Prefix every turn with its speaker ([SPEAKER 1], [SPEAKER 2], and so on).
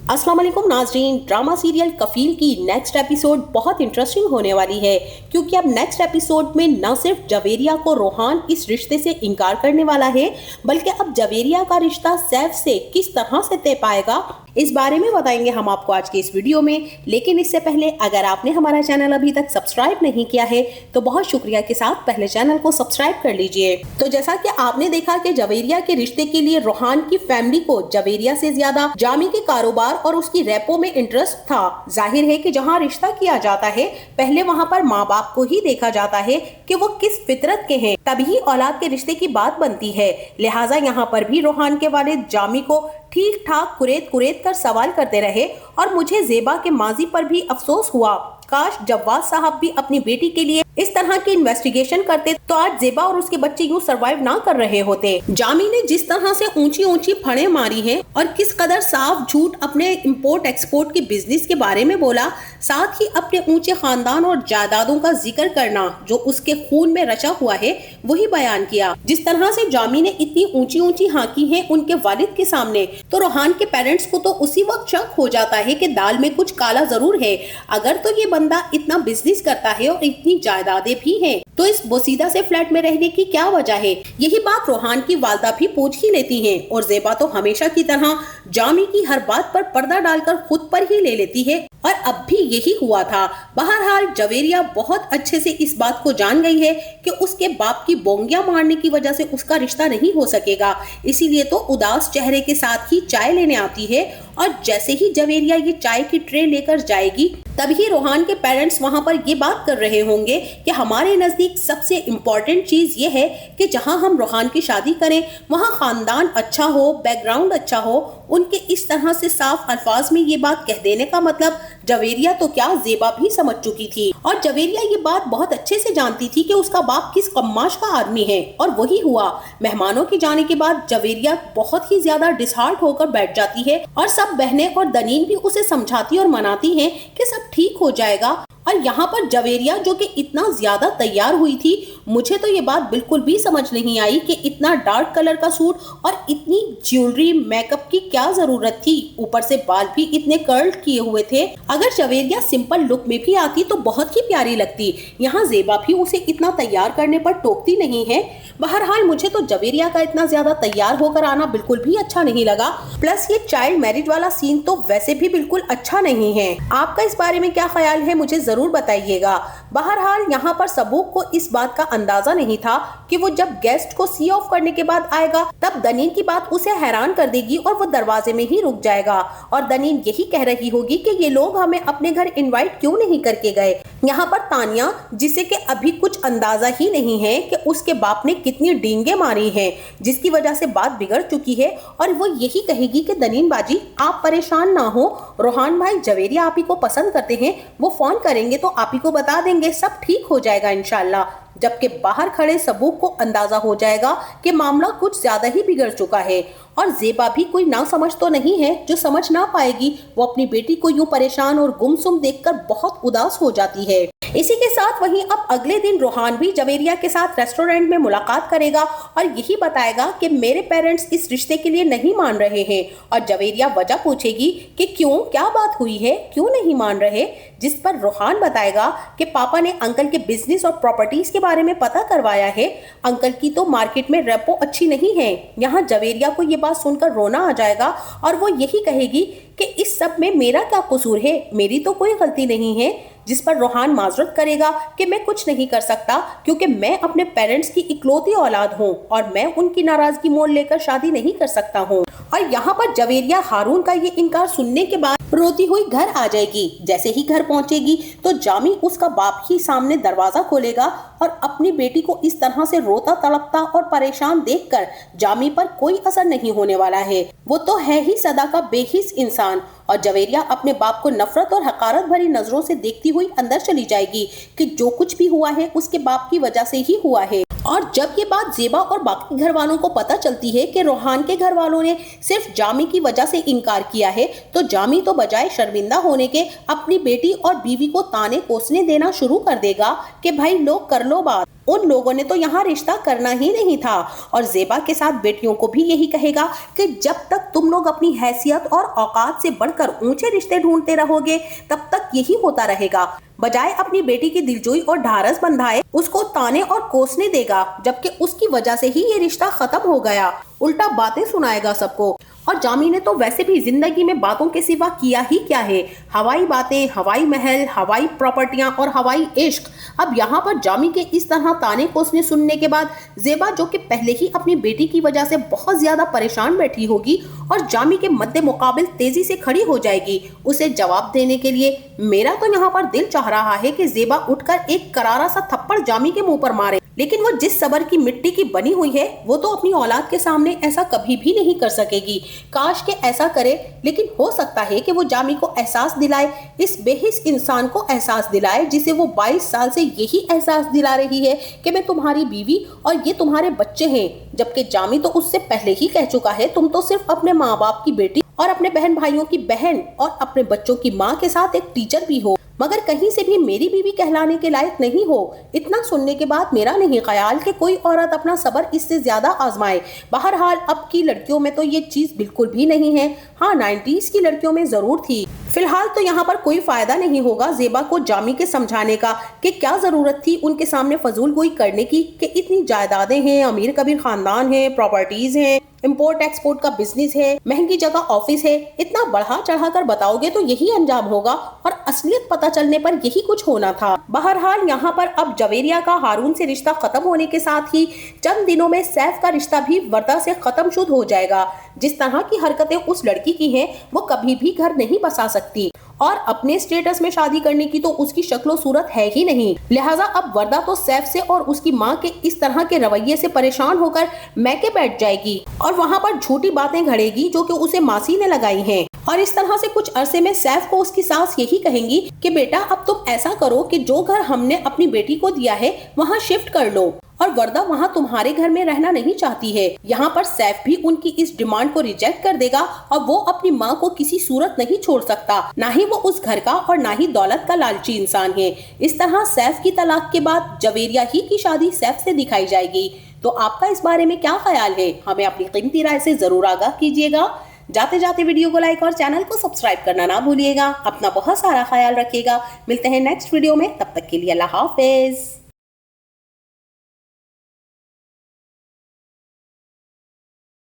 [SPEAKER 1] अस्सलाम वालेकुम नाज़रीन। ड्रामा सीरियल कफील की नेक्स्ट एपिसोड बहुत इंटरेस्टिंग होने वाली है, क्योंकि अब नेक्स्ट एपिसोड में न सिर्फ जवेरिया को रोहान इस रिश्ते से इनकार करने वाला है, बल्कि अब जवेरिया का रिश्ता सैफ से किस तरह से तय पाएगा, इस बारे में बताएंगे हम आपको आज के इस वीडियो में। लेकिन इससे पहले अगर आपने हमारा चैनल अभी तक सब्सक्राइब नहीं किया है तो बहुत शुक्रिया के साथ पहले चैनल को सब्सक्राइब कर लीजिए। तो जैसा कि आपने देखा कि जवेरिया के रिश्ते के लिए रोहान की फैमिली को जवेरिया से ज्यादा जामी के कारोबार और उसकी रेपो में इंटरेस्ट था। जाहिर है कि जहां रिश्ता किया जाता है पहले वहां पर माँ बाप को ही देखा जाता है कि वो किस फितरत के हैं, तभी औलाद के रिश्ते की बात बनती है। लिहाजा यहाँ पर भी रोहान के वालिद जामी को ठीक ठाक कुरेद कुरेद कर सवाल करते रहे और मुझे जेबा के माजी पर भी अफसोस हुआ। काश जव्वाद साहब भी अपनी बेटी के लिए इस तरह की इन्वेस्टिगेशन करते तो आज जेबा और उसके बच्चे यूं सरवाइव ना कर रहे होते। जामी ने जिस तरह से ऊंची ऊंची फड़े मारी हैं और किस कदर साफ झूठ अपने इंपोर्ट एक्सपोर्ट के बिजनेस के बारे में बोला, साथ ही अपने ऊंचे खानदान और जायदादों का जिक्र करना जो उसके खून में रचा हुआ है वही बयान किया। जिस तरह से जामी ने इतनी ऊंची ऊंची हाँकी है उनके वालिद के सामने, तो रोहान के पेरेंट्स को तो उसी वक्त शक हो जाता है कि दाल में कुछ काला जरूर है। अगर तो ये बंदा इतना बिजनेस करता है और इतनी जायदादें भी हैं, तो इस बोसीदा से फ्लैट में रहने की क्या वजह है? यही बात रोहान की वालदा भी पूछ ही लेती हैं और जेबा तो हमेशा की तरह जामी की हर बात पर पर्दा डालकर खुद पर ही ले लेती है और अब भी यही हुआ था। बहरहाल जवेरिया बहुत अच्छे से इस बात को जान गई है कि उसके बाप की बोंगिया मारने की वजह से उसका रिश्ता नहीं हो सकेगा, इसीलिए तो उदास चेहरे के साथ ही चाय लेने आती है और जैसे ही जवेरिया ये चाय की ट्रे लेकर जाएगी तभी रोहान के पेरेंट्स वहां पर ये बात कर रहे होंगे कि हमारे नजदीक सबसे इम्पोर्टेंट चीज ये है कि जहां हम रोहान की शादी करें वहां खानदान अच्छा हो, बैकग्राउंड अच्छा हो। उनके इस तरह से साफ अल्फाज में ये बात कह देने का मतलब जवेरिया तो क्या जेबा भी समझ चुकी थी और जवेरिया ये बात बहुत अच्छे से जानती थी कि उसका बाप किस कम्माश का आदमी है। और वही हुआ। मेहमानों के जाने के बाद जवेरिया बहुत ही ज्यादा डिसहार्ट होकर बैठ जाती है और सब बहनें और दनीन भी उसे समझाती और मनाती हैं कि सब ठीक हो जाएगा। और यहाँ पर जवेरिया जो कि इतना ज्यादा तैयार हुई थी, मुझे तो ये बात बिल्कुल भी समझ नहीं आई कि इतना डार्क कलर का सूट और इतनी ज्वेलरी मेकअप की क्या जरूरत थी। ऊपर से बाल भी इतने कर्ल किए हुए थे। अगर जवेरिया सिंपल लुक में भी आती तो बहुत ही प्यारी लगती। यहाँ जेबा भी उसे इतना तैयार करने पर टोकती नहीं है। बहरहाल मुझे तो जवेरिया का इतना ज्यादा तैयार होकर आना बिल्कुल भी अच्छा नहीं लगा। प्लस ये चाइल्ड मैरिज वाला सीन तो वैसे भी बिल्कुल अच्छा नहीं है। आपका इस बारे में क्या ख्याल है मुझे जरूर बताइएगा। बहरहाल यहाँ पर सबूक को इस बात का अंदाजा नहीं था कि वो जब गेस्ट को सी ऑफ करने के बाद आएगा तब दनीन की बात उसे हैरान कर देगी और वो दरवाजे में ही रुक जाएगा और दनीन यही कह रही होगी कि ये लोग हमें अपने घर इनवाइट क्यों नहीं करके गए। यहाँ पर तानिया, जिसे कि अभी कुछ अंदाजा ही नहीं है कि उसके बाप ने कितनी डींगे मारी हैं जिसकी वजह से बात बिगड़ चुकी है, और वो यही कहेगी कि दनीन बाजी आप परेशान ना हो, रोहान भाई जवेरिया आप ही को पसंद करते हैं, वो फोन करेंगे तो आप ही को बता देंगे, सब ठीक हो जाएगा इंशाल्लाह। जबकि बाहर खड़े सबूक को अंदाजा हो जाएगा कि मामला कुछ ज्यादा ही बिगड़ चुका है और जेबा भी कोई ना समझ तो नहीं है जो समझ ना पाएगी। वो अपनी बेटी को यूं परेशान और गुमसुम देखकर बहुत उदास हो जाती है। इसी के साथ वहीं अब अगले दिन रोहान भी जवेरिया के साथ रेस्टोरेंट में मुलाकात करेगा और यही बताएगा कि मेरे पेरेंट्स इस रिश्ते के लिए नहीं मान रहे हैं। और जवेरिया वजह पूछेगी कि क्यों, क्या बात हुई है, क्यों नहीं मान रहे, जिस पर रोहान बताएगा कि पापा ने अंकल के बिजनेस और प्रॉपर्टीज के बारे में पता करवाया है। अंकल की तो मार्केट में रेपो अच्छी नहीं है। यहाँ जवेरिया को ये बात सुनकर रोना आ जाएगा और वो यही कहेगी कि इस सब में मेरा क्या कसूर है, मेरी तो कोई गलती नहीं है। जिस पर रोहान माजरत करेगा कि मैं कुछ नहीं कर सकता क्योंकि मैं अपने पेरेंट्स की इकलौती औलाद हूँ और मैं उनकी नाराजगी मोल लेकर शादी नहीं कर सकता हूँ। और यहाँ पर जवेरिया हारून का ये इनकार सुनने के बाद रोती हुई घर आ जाएगी। जैसे ही घर पहुंचेगी तो जामी उसका बाप ही सामने दरवाजा खोलेगा और अपनी बेटी को इस तरह से रोता तड़पता और परेशान देखकर जामी पर कोई असर नहीं होने वाला है। वो तो है ही सदा का बेहिस इंसान। और जवेरिया अपने बाप को नफरत और हकारत भरी नजरों से देखती हुई अंदर चली जाएगी कि जो कुछ भी हुआ है उसके बाप की वजह से ही हुआ है। और जब ये बात जेबा और बाकी घर वालों को पता चलती है कि रोहान के घर वालों ने सिर्फ जामी की वजह से इनकार किया है, तो जामी तो बजाय शर्मिंदा होने के अपनी बेटी और बीवी को ताने कोसने देना शुरू कर देगा कि भाई लोग कर लो बात। उन लोगों ने तो यहाँ रिश्ता करना ही नहीं था। और ज़ेबा के साथ बेटियों को भी यही कहेगा कि जब तक तुम लोग अपनी हैसियत और औकात से बढ़कर ऊंचे रिश्ते ढूंढते रहोगे तब तक यही होता रहेगा। बजाय अपनी बेटी की दिलजोई और ढारस बंधाए उसको ताने और कोसने देगा, जबकि उसकी वजह से ही ये रिश्ता खत्म हो गया। उल्टा बातें सुनाएगा सबको। और जामी ने तो वैसे भी जिंदगी में बातों के सिवा किया ही क्या है। हवाई बातें, हवाई महल, हवाई प्रॉपर्टियां और हवाई इश्क। अब यहाँ पर जामी के इस तरह ताने कोसने सुनने के बाद ज़ेबा, जो कि पहले ही अपनी बेटी की वजह से बहुत ज्यादा परेशान बैठी होगी और जामी के मद्दे मुकाबिल तेजी से खड़ी हो जाएगी उसे जवाब देने के लिए। मेरा तो यहाँ पर दिल चाह रहा है कि ज़ेबा उठकर एक करारा सा थप्पड़ जामी के मुंह पर मारे, लेकिन वो जिस सबर की मिट्टी की बनी हुई है वो तो अपनी औलाद के सामने ऐसा कभी भी नहीं कर सकेगी। काश के ऐसा करे, लेकिन हो सकता है कि वो जामी को एहसास दिलाए, इस बेहिस इंसान को एहसास दिलाए जिसे वो 22 साल से यही एहसास दिला रही है कि मैं तुम्हारी बीवी और ये तुम्हारे बच्चे हैं, जबकि जामी तो उससे पहले ही कह चुका है तुम तो सिर्फ अपने माँ बाप की बेटी और अपने बहन भाइयों की बहन और अपने बच्चों की माँ के साथ एक टीचर भी हो, मगर कहीं से भी मेरी बीवी कहलाने के लायक नहीं हो। इतना सुनने के बाद मेरा नहीं ख्याल कि कोई औरत अपना सब्र इससे ज्यादा आजमाए। बहरहाल अब की लड़कियों में तो ये चीज बिल्कुल भी नहीं है। हाँ, 90s की लड़कियों में जरूर थी। फिलहाल तो यहाँ पर कोई फायदा नहीं होगा ज़ेबा को जामी के समझाने का कि क्या जरूरत थी उनके सामने फजूल गोई करने की, कि इतनी जायदादें हैं, अमीर कबीर खानदान है, प्रॉपर्टीज हैं, इंपोर्ट एक्सपोर्ट का बिजनेस है, महंगी जगह ऑफिस है। इतना बढ़ा चढ़ा कर बताओगे तो यही अंजाम होगा और असलियत पता चलने पर यही कुछ होना था। बहरहाल यहाँ पर अब जवेरिया का हारून से रिश्ता खत्म होने के साथ ही चंद दिनों में सैफ का रिश्ता भी वर्दा से खत्म शुद्ध हो जाएगा। जिस तरह की हरकतें उस लड़की की हैं वो कभी भी घर नहीं बसा सकती और अपने स्टेटस में शादी करने की तो उसकी शक्लो सूरत है ही नहीं। लिहाजा अब वर्दा तो सैफ से और उसकी माँ के इस तरह के रवैये से परेशान होकर मैके बैठ जाएगी और वहाँ पर झूठी बातें घड़ेगी जो कि उसे मासी ने लगाई हैं। और इस तरह से कुछ अरसे में सैफ को उसकी सास यही कहेंगी कि बेटा अब तुम ऐसा करो कि जो घर हमने अपनी बेटी को दिया है वहाँ शिफ्ट कर लो, और वर्दा वहाँ तुम्हारे घर में रहना नहीं चाहती है। यहाँ पर सैफ भी उनकी इस डिमांड को रिजेक्ट कर देगा और वो अपनी माँ को किसी सूरत नहीं छोड़ सकता, ना ही वो उस घर का और ना ही दौलत का लालची इंसान है। इस तरह सैफ की तलाक के बाद जवेरिया ही की शादी सैफ से दिखाई जाएगी। तो आपका इस बारे में क्या ख्याल है, हमें अपनी कीमती राय से जरूर आगाह कीजिएगा। जाते जाते वीडियो को लाइक और चैनल को सब्सक्राइब करना ना भूलिएगा। अपना बहुत सारा ख्याल रखिएगा। मिलते हैं नेक्स्ट वीडियो में, तब तक के लिए अल्लाह हाफिज।